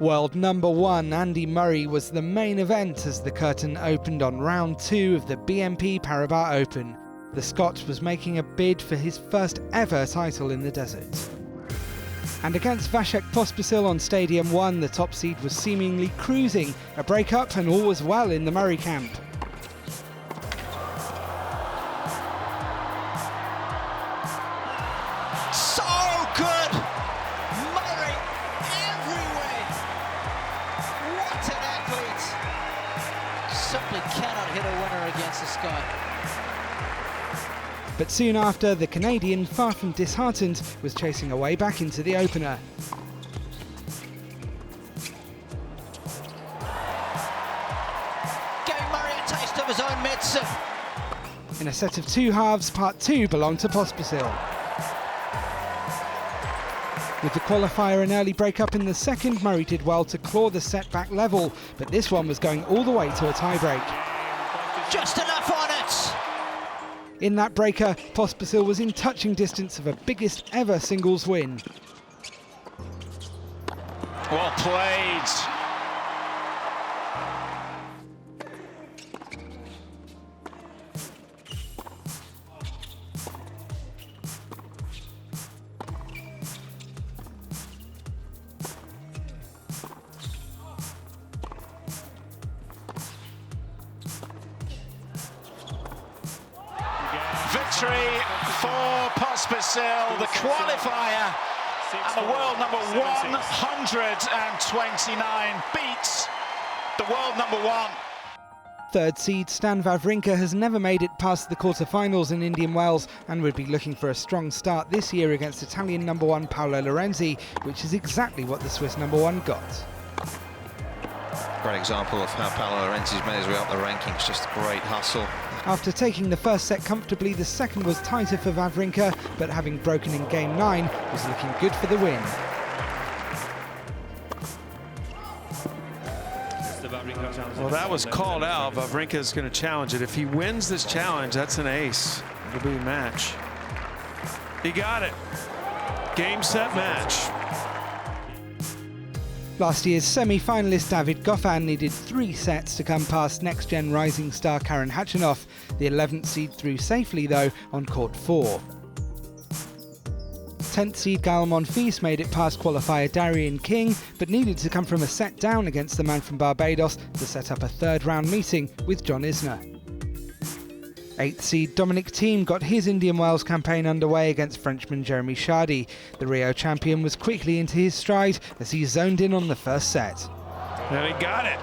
World number one Andy Murray was the main event as the curtain opened on round 2 of the BNP Paribas Open. The Scot was making a bid for his first ever title in the desert. And against Vasek Pospisil on Stadium 1, the top seed was seemingly cruising. A break-up and all was well in the Murray camp. So good! Murray everywhere! What an athlete! Simply cannot hit a winner against the Scot. But soon after, the Canadian, far from disheartened, was chasing away back into the opener. Giving Murray a taste of his own medicine. In a set of 2 halves, part 2 belonged to Pospisil. With the qualifier and early break-up in the second, Murray did well to claw the set back level, but this one was going all the way to a tie-break. Just enough on it! In that breaker, Pospisil was in touching distance of a biggest ever singles win. Well played. Victory for Pospisil, the qualifier, and the world number 129 beats the world number 1. Third seed Stan Wawrinka has never made it past the quarter-finals in Indian Wells and would be looking for a strong start this year against Italian number 1 Paolo Lorenzi, which is exactly what the Swiss number 1 got. Great example of how Paolo Lorenzi's made his way up the rankings, just great hustle. After taking the first set comfortably, the second was tighter for Wawrinka, but having broken in game 9, was looking good for the win. Well, that was called out. Wawrinka's going to challenge it. If he wins this challenge, that's an ace. It'll be a match. He got it. Game, set, match. Last year's semi-finalist David Goffin needed 3 sets to come past next-gen rising star Karen Khachanov. The 11th seed through safely, though, on court 4. 10th seed Gael Monfils made it past qualifier Darian King, but needed to come from a set down against the man from Barbados to set up a third-round meeting with John Isner. 8th seed Dominic Thiem got his Indian Wells campaign underway against Frenchman Jeremy Chardy. The Rio champion was quickly into his stride as he zoned in on the first set. And he got it.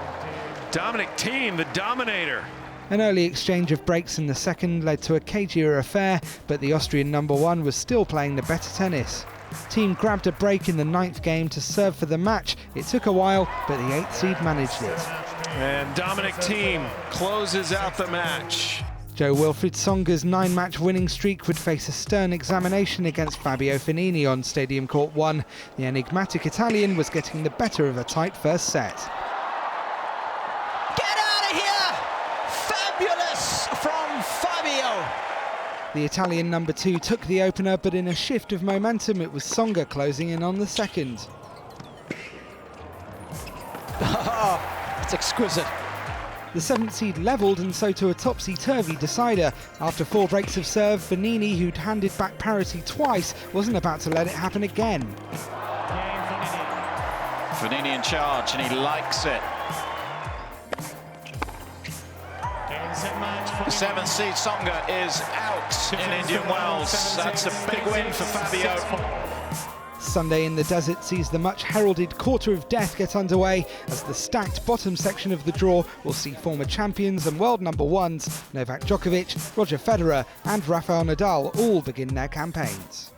Dominic Thiem, the dominator. An early exchange of breaks in the second led to a cagier affair, but the Austrian number 1 was still playing the better tennis. Thiem grabbed a break in the 9th game to serve for the match. It took a while, but the 8th seed managed it. And Dominic Thiem closes out the match. Jo-Wilfried Tsonga's 9-match winning streak would face a stern examination against Fabio Fognini on Stadium Court 1. The enigmatic Italian was getting the better of a tight first set. Get out of here! Fabulous from Fabio! The Italian number 2 took the opener, but in a shift of momentum it was Tsonga closing in on the second. Oh, it's exquisite. The 7th seed levelled, and so to a topsy-turvy decider. After 4 breaks of serve, Fognini, who'd handed back parity twice, wasn't about to let it happen again. Fognini in charge, and he likes it. The 7th seed Tsonga is out in Indian Wells. That's a big win for Fabio. Sunday in the desert sees the much heralded Quarter of Death get underway as the stacked bottom section of the draw will see former champions and world number 1s Novak Djokovic, Roger Federer and Rafael Nadal all begin their campaigns.